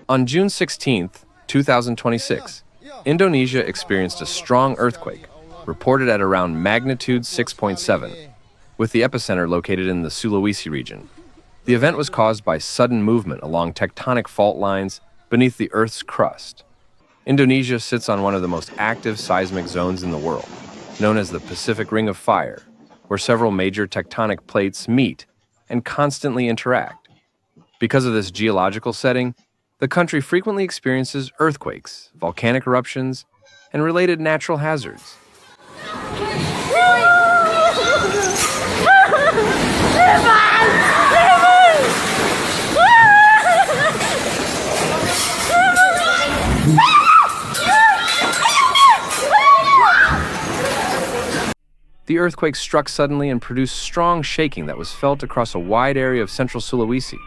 On June 16, 2026, Indonesia experienced a strong earthquake, reported at around magnitude 6.7, with the epicenter located in the Sulawesi region. The event was caused by sudden movement along tectonic fault lines beneath the Earth's crust. Indonesia sits on one of the most active seismic zones in the world, known as the Pacific Ring of Fire, where several major tectonic plates meet and constantly interact. Because of this geological setting, the country frequently experiences earthquakes, volcanic eruptions, and related natural hazards. The earthquake struck suddenly and produced strong shaking that was felt across a wide area of central Sulawesi.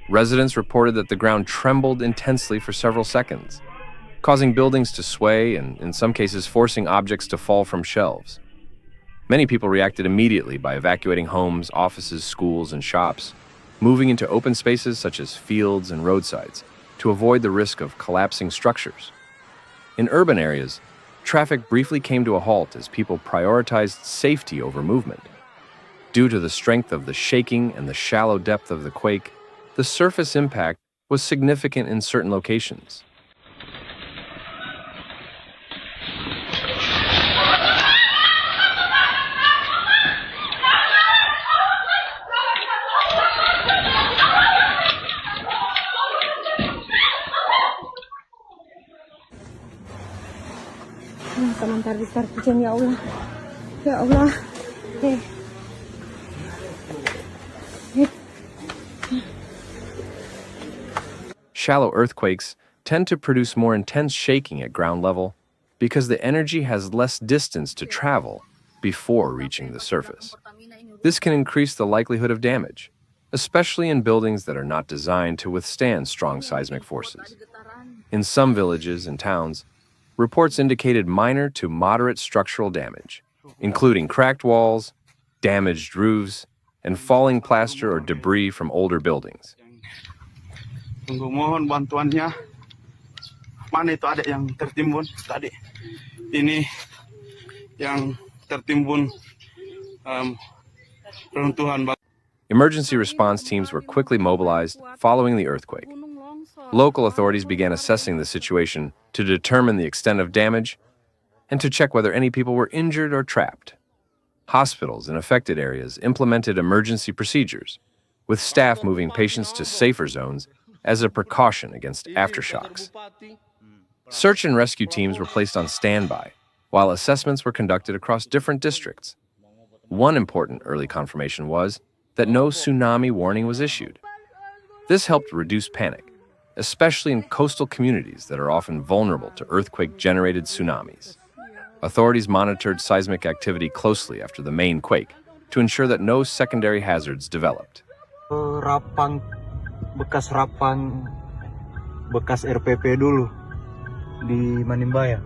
Residents reported that the ground trembled intensely for several seconds, causing buildings to sway and, in some cases, forcing objects to fall from shelves. Many people reacted immediately by evacuating homes, offices, schools, and shops, moving into open spaces such as fields and roadsides to avoid the risk of collapsing structures. In urban areas, traffic briefly came to a halt as people prioritized safety over movement. Due to the strength of the shaking and the shallow depth of the quake, the surface impact was significant in certain locations. Sebentar besar hujan, ya Allah. Ya Allah. Shallow earthquakes tend to produce more intense shaking at ground level because the energy has less distance to travel before reaching the surface. This can increase the likelihood of damage, especially in buildings that are not designed to withstand strong seismic forces. In some villages and towns, reports indicated minor to moderate structural damage, including cracked walls, damaged roofs, and falling plaster or debris from older buildings. Mohon bantuannya. Mana itu adik yang tertimbun tadi? Ini yang tertimbun runtuhan. Emergency response teams were quickly mobilized following the earthquake. Local authorities began assessing the situation to determine the extent of damage and to check whether any people were injured or trapped. Hospitals in affected areas implemented emergency procedures, with staff moving patients to safer zones as a precaution against aftershocks. Search and rescue teams were placed on standby, while assessments were conducted across different districts. One important early confirmation was that no tsunami warning was issued. This helped reduce panic, especially in coastal communities that are often vulnerable to earthquake-generated tsunamis. Authorities monitored seismic activity closely after the main quake to ensure that no secondary hazards developed. Bekas rapang bekas RPP dulu di Manimbaya.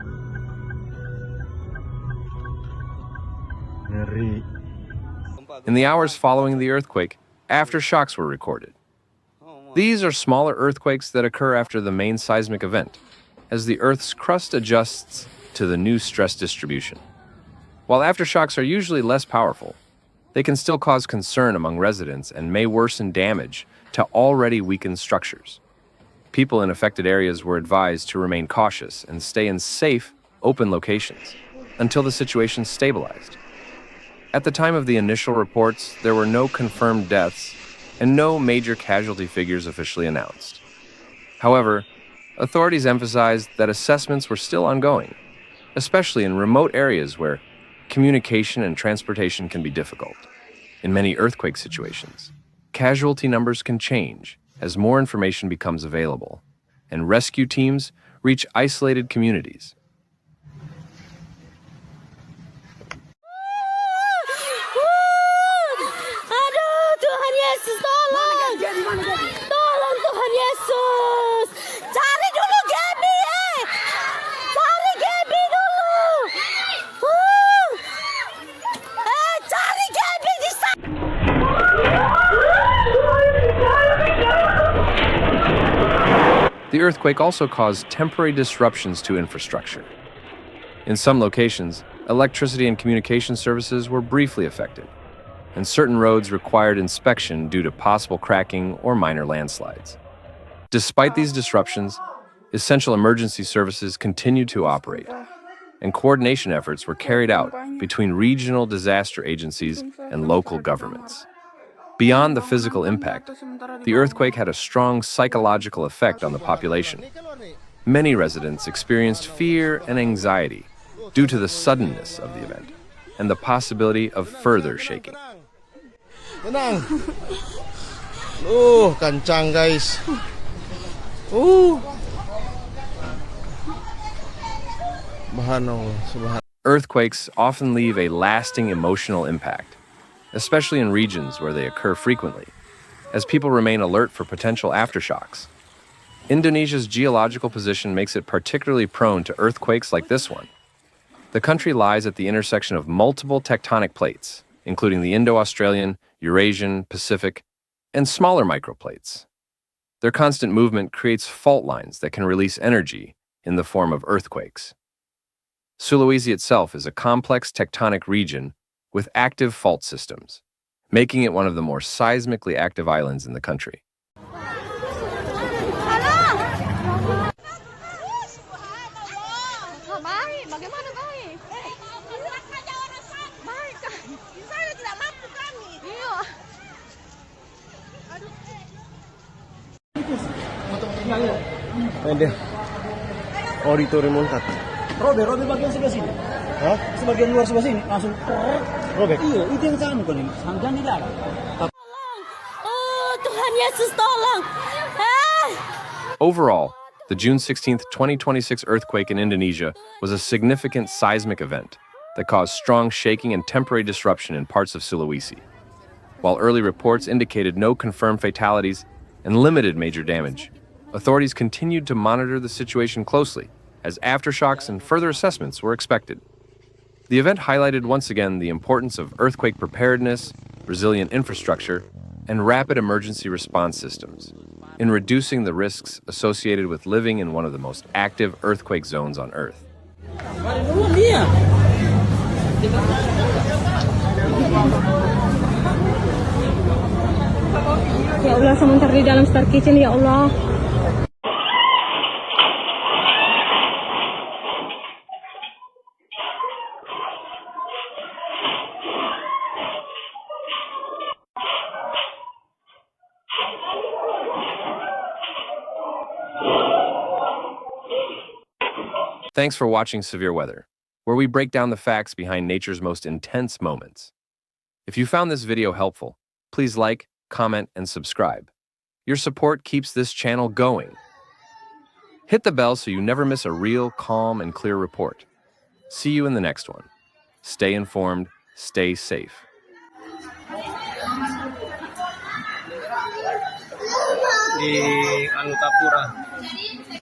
Ngeri. In the hours following the earthquake, aftershocks were recorded. These are smaller earthquakes that occur after the main seismic event, as the Earth's crust adjusts to the new stress distribution. While aftershocks are usually less powerful, they can still cause concern among residents and may worsen damage to already weakened structures. People in affected areas were advised to remain cautious and stay in safe, open locations until the situation stabilized. At the time of the initial reports, there were no confirmed deaths and no major casualty figures officially announced. However, authorities emphasized that assessments were still ongoing, especially in remote areas where communication and transportation can be difficult. In many earthquake situations, casualty numbers can change, as more information becomes available, and rescue teams reach isolated communities. Aduh, Tuhan Yesus, tolong! Tolong Tuhan Yesus! Cari dulu Gaby, cari Gaby dulu! Cari Gaby di sana! The earthquake also caused temporary disruptions to infrastructure. In some locations, electricity and communication services were briefly affected, and certain roads required inspection due to possible cracking or minor landslides. Despite these disruptions, essential emergency services continued to operate, and coordination efforts were carried out between regional disaster agencies and local governments. Beyond the physical impact, the earthquake had a strong psychological effect on the population. Many residents experienced fear and anxiety due to the suddenness of the event and the possibility of further shaking. Tenang. Kencang guys. Earthquakes often leave a lasting emotional impact, especially in regions where they occur frequently, as people remain alert for potential aftershocks. Indonesia's geological position makes it particularly prone to earthquakes like this one. The country lies at the intersection of multiple tectonic plates, including the Indo-Australian, Eurasian, Pacific, and smaller microplates. Their constant movement creates fault lines that can release energy in the form of earthquakes. Sulawesi itself is a complex tectonic region with active fault systems, making it one of the more seismically active islands in the country. Ada auditorium Unpad. Robek bagian sebelah sini. Hah? Sebagian luar sebelah sini langsung Robek. Iya, itu yang sana kan ini. Sampai di dalam. Oh, Tuhan Yesus tolong. Overall, the June 16, 2026 earthquake in Indonesia was a significant seismic event that caused strong shaking and temporary disruption in parts of Sulawesi. While early reports indicated no confirmed fatalities and limited major damage, authorities continued to monitor the situation closely as aftershocks and further assessments were expected. The event highlighted once again the importance of earthquake preparedness, resilient infrastructure, and rapid emergency response systems in reducing the risks associated with living in one of the most active earthquake zones on Earth. Ya Allah, sebentar di dalam Star Kitchen, ya Allah. Thanks for watching Severe Weather, where we break down the facts behind nature's most intense moments. If you found this video helpful, please like, comment, and subscribe. Your support keeps this channel going. Hit the bell so you never miss a real, calm, and clear report. See you in the next one. Stay informed, stay safe. Di Tapura.